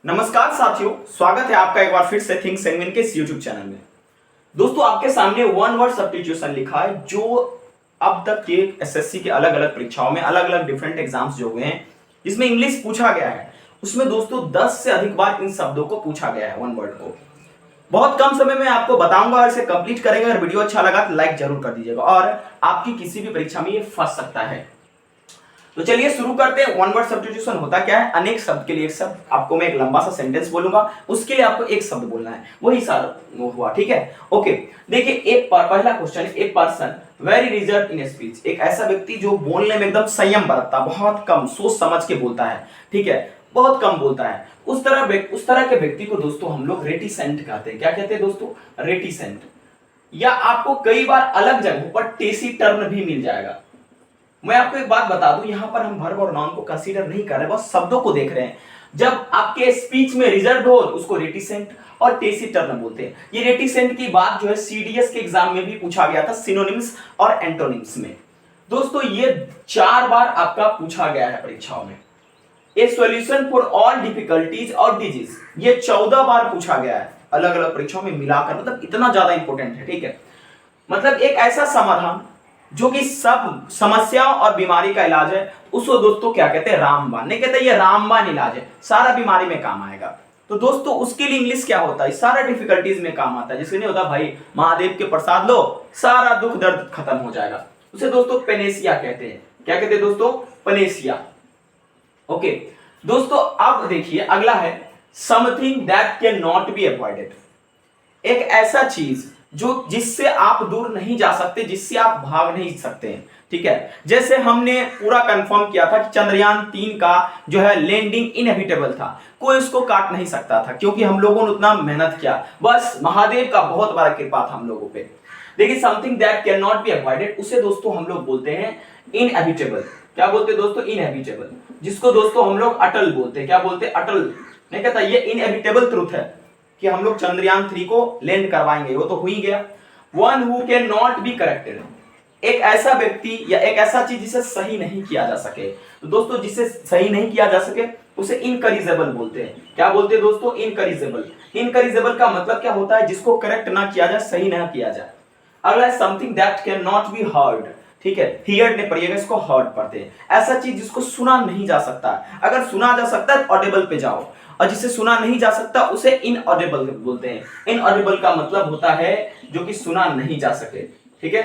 नमस्कार साथियों, स्वागत है आपका एक बार फिर से थिंक्स एंड विन के इस यूट्यूब चैनल में। दोस्तों, आपके सामने वन वर्ड सब्स्टिट्यूशन लिखा है जो अब तक के एसएससी के अलग अलग परीक्षाओं में अलग अलग डिफरेंट एग्जाम्स जो हुए हैं जिसमें इंग्लिश पूछा गया है, उसमें दोस्तों 10 से अधिक बार इन शब्दों को पूछा गया है वन वर्ड को। बहुत कम समय में आपको बताऊंगा और इसे कंप्लीट करेंगे। अगर वीडियो अच्छा लगा तो लाइक जरूर कर दीजिएगा और आपकी किसी भी परीक्षा में ये फंस सकता है। तो चलिए शुरू करते हैं। वन वर्ड सब्स्टिट्यूशन होता क्या है? अनेक शब्द के लिए एक शब्द। आपको मैं एक लंबा सा सेंटेंस बोलूंगा, उसके लिए आपको एक शब्द बोलना है, वही सारा हुआ। ठीक है, ओके। देखिए, एक पहला question, a person very reserve in speech, एक ऐसा व्यक्ति जो बोलने में एकदम संयम बरतता, बहुत कम सोच समझ के बोलता है। ठीक है, बहुत कम बोलता है। उस तरह के व्यक्ति को दोस्तों हम लोग रेटिसेंट कहते हैं। क्या कहते हैं दोस्तों? रेटिसेंट। या आपको कई बार अलग जगहों पर टेसिटर्न भी मिल जाएगा। मैं आपको एक बात बता दूं, यहां पर हम वर्ब और नाउन को कंसीडर नहीं कर रहे, बस शब्दों को देख रहे हैं। जब आपके स्पीच में रिजर्व हो तो उसको रेटिसेंट और टेसिटर्न बोलते हैं। ये रेटिसेंट की बात जो है सीडीएस के एग्जाम में भी पूछा गया था, सिनोनिम्स और एंटोनिम्स में। दोस्तों, ये 4 बार आपका पूछा गया है परीक्षाओं में। ए सॉल्यूशन फॉर ऑल डिफिकल्टीज और डिजीज, ये 14 बार पूछा गया है अलग अलग परीक्षाओं में मिलाकर। मतलब इतना ज्यादा इंपॉर्टेंट है। ठीक है, मतलब एक ऐसा समाधान जो कि सब समस्याओं और बीमारी का इलाज है, उसको दोस्तों क्या कहते हैं? रामबाण। नहीं कहते ये रामबाण इलाज है, सारा बीमारी में काम आएगा। तो दोस्तों उसके लिए इंग्लिश क्या होता है? सारा डिफिकल्टीज में काम आता है। जिसके नहीं होता भाई महादेव के प्रसाद लो, सारा दुख दर्द खत्म हो जाएगा। उसे दोस्तों पेनेसिया कहते हैं। क्या कहते हैं दोस्तों? पेनेसिया। ओके दोस्तों, अब देखिए अगला है something that can not be avoided. एक ऐसा चीज जो जिससे आप दूर नहीं जा सकते, जिससे आप भाग नहीं सकते हैं। ठीक है, जैसे हमने पूरा कंफर्म किया था कि चंद्रयान 3 का जो है लैंडिंग इनएविटेबल था, कोई उसको काट नहीं सकता था क्योंकि हम लोगों ने उतना मेहनत किया। बस महादेव का बहुत बड़ा कृपा था हम लोगों पे। देखिए, something that can not be avoided, उसे दोस्तों हम लोग बोलते हैं इनएविटेबल। क्या बोलते हैं दोस्तों? इनएविटेबल। जिसको दोस्तों हम लोग अटल बोलते हैं। क्या बोलते हैं? अटल। नहीं कहता ये इनएविटेबल ट्रुथ है कि हम लोग चंद्रयान 3 को लैंड करवाएंगे, वो तो हो ही गया। One who can not be corrected, एक ऐसा व्यक्ति या एक ऐसा चीज जिसे सही नहीं किया जा सके। तो दोस्तों जिसे सही नहीं किया जा सके उसे इनकरेजेबल बोलते हैं। क्या बोलते हैं दोस्तों? इनकरेजेबल। इनकरेजेबल का मतलब क्या होता है? जिसको करेक्ट ना किया जाए, सही ना किया जाए। अगला है something that can not be heard. ठीक है, हियर्ड नहीं पढ़िएगा, इसको हर्ड पढ़ते हैं। ऐसा चीज जिसको सुना नहीं जा सकता। अगर सुना जा सकता है तो ऑडिबल पे जाओ, और जिसे सुना नहीं जा सकता उसे इनऑडिबल बोलते हैं। इनऑडिबल का मतलब होता है जो कि सुना नहीं जा सके। ठीक है,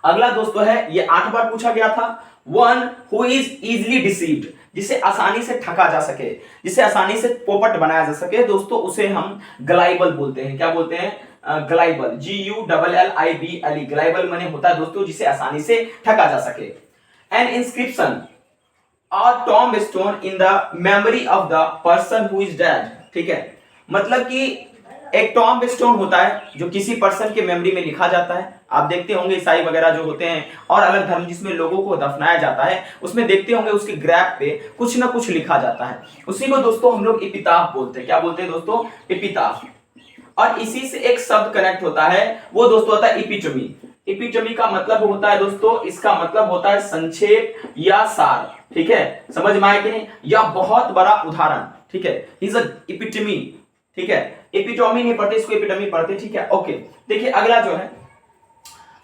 अगला दोस्तों है, ये 8 बार पूछा गया था, one who is easily deceived, जिसे आसानी से ठगा जा सके, जिसे आसानी से पोपट बनाया जा सके दोस्तों, उसे हम ग्लाइबल बोलते हैं। क्या बोलते हैं? ग्लाइबल। GULLIBLE। ग्लाइबल माने होता है दोस्तों जिसे आसानी से ठगा जा सके। एन इंस्क्रिप्शन और Tom stone in the memory of the person who is dead. ठीक है, मतलब कि एक टॉम स्टोन होता है जो किसी पर्सन के मेमोरी में लिखा जाता है। आप देखते होंगे ईसाई वगैरह जो होते हैं और अलग धर्म जिसमें लोगों को दफनाया जाता है, उसमें देखते होंगे उसके ग्रैब पे कुछ ना कुछ लिखा जाता है। उसी को दोस्तों हम लोग एपिताफ बोलते हैं। क्या बोलते हैं दोस्तों? एपिताफ। और इसी से एक शब्द कनेक्ट होता है, वो दोस्तों होता है इपिटोमी। इपिटोमी का मतलब होता है दोस्तों, इसका मतलब होता है संक्षेप या सार। ठीक है, समझ में आया कि नहीं? या बहुत बड़ा उदाहरण। ठीक है, इज अ इपिटोमी। ठीक है, एपिटोमी नहीं पढ़ते, इसको एपिटोमी पढ़ते। ठीक है, ओके। देखिए अगला जो है,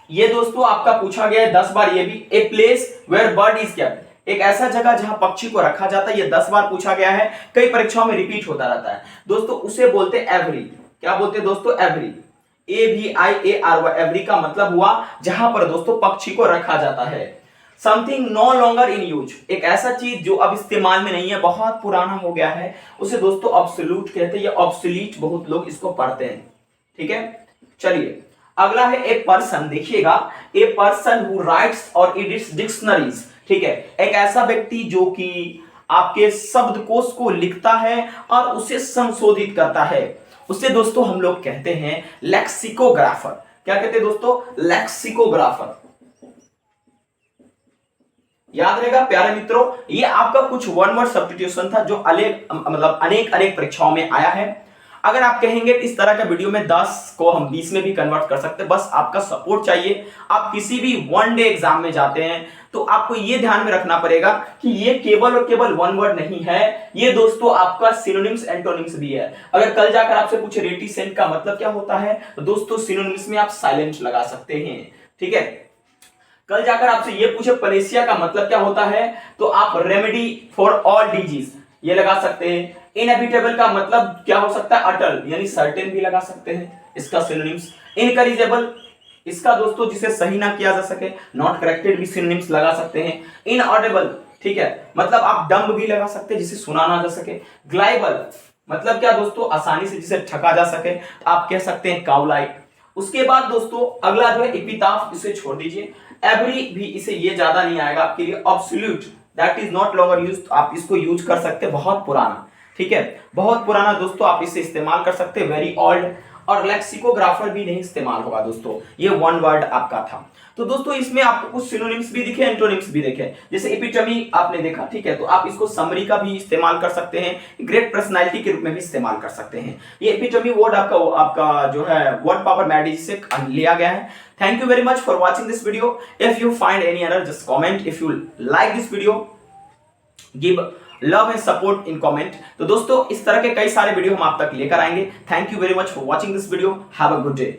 ये दोस्तों आपका पूछा गया है 10 बार। ये भी a place where bird is kept, एक ऐसा जगह जहां पक्षी को रखा जाता है। ये 10 बार पूछा गया है, कई परीक्षाओं में रिपीट होता रहता है दोस्तों। उसे बोलते हैं एवरी। क्या बोलते हैं दोस्तों? एवरी। AVIARY। एवरी का मतलब हुआ जहां पर दोस्तों पक्षी को रखा जाता है। Something no longer in use, एक ऐसा चीज जो अब इस्तेमाल में नहीं है, बहुत पुराना हो गया है, उसे दोस्तों ऑब्सोल्यूट कहते हैं या ऑब्सोलीट, बहुत लोग इसको पढ़ते हैं। ठीक है, चलिए अगला है ए पर्सन। देखिएगा, ए पर्सन हु राइट्स और एडिट्स डिक्शनरीज। ठीक है, एक ऐसा व्यक्ति जो कि आपके शब्दकोश को लिखता है और उसे संशोधित करता है, उसे दोस्तों हम लोग कहते हैं लेक्सिकोग्राफर। क्या कहते हैं दोस्तों? लेक्सिकोग्राफर। याद रहेगा प्यारे मित्रों, ये आपका कुछ वन वर्ड सब्स्टिट्यूशन था जो अनेक परीक्षाओं में आया है। अगर आप कहेंगे इस तरह का वीडियो में 10 को हम 20 में भी कन्वर्ट कर सकते हैं, बस आपका सपोर्ट चाहिए। आप किसी भी वन डे एग्जाम में जाते हैं तो आपको यह ध्यान में रखना पड़ेगा कि ये केवल और केवल वन वर्ड नहीं है, ये दोस्तों आपका सिनोनिम्स एंटोनिम्स भी है। अगर कल जाकर आपसे पूछे रेटिसेंट का मतलब क्या होता है, तो दोस्तों सिनोनिम्स में आप साइलेंट लगा सकते हैं, ठीक है। कल जाकर आपसे ये पूछे पनेसिया का मतलब क्या होता है, तो आप रेमेडी फॉर ऑल डिजीज ये लगा सकते हैं। इनएविटेबल का मतलब क्या हो सकता है, अटल यानी सर्टेन भी लगा सकते हैं इसका सिनोनिम्स। इनकरेजेबल इसका दोस्तों जिसे सही ना किया जा सके, नॉट करेक्टेड भी सिनोनिम्स लगा सकते हैं। इनऑडिबल, ठीक है, मतलब आप डम्ब भी लगा सकते हैं जिसे सुना ना जा सके। ग्लाइबल मतलब क्या दोस्तों, आसानी से जिसे ठगा जा सके, आप कह सकते हैं काउ लाइक। उसके बाद दोस्तों अगला जो है एपिटाफ, इसे छोड़ दीजिए। एवरी भी इसे ये ज्यादा नहीं आएगा आपके लिए। Absolute that is not longer used, आप इसको यूज कर सकते हैं, बहुत पुराना, ठीक है, बहुत पुराना दोस्तों आप इसे इस्तेमाल कर सकते हैं। वेरी ओल्ड, और लेक्सिकोग्राफर भी नहीं इस्तेमाल होगा दोस्तों, ये वन वर्ड आपका था। तो दोस्तों इसमें आपको कुछ सिनोनिम्स भी दिखे, एंटोनिम्स भी दिखे, जैसे एपिटमी आपने देखा, ठीक है, तो आप इसको समरी का भी इस्तेमाल कर सकते हैं, ग्रेट पर्सनालिटी के रूप में भी इस्तेमाल कर सकते हैं। ये एपिटमी वर्ड आपका जो है वर्ड पावर मैडिज से लिया गया है। Thank you very much for watching this video. If you find any error just comment. If you like this video give love and support in comment. तो दोस्तों इस तरह के कई सारे वीडियो हम आप तक लेकर आएंगे। Thank you very much for watching this video. Have a good day.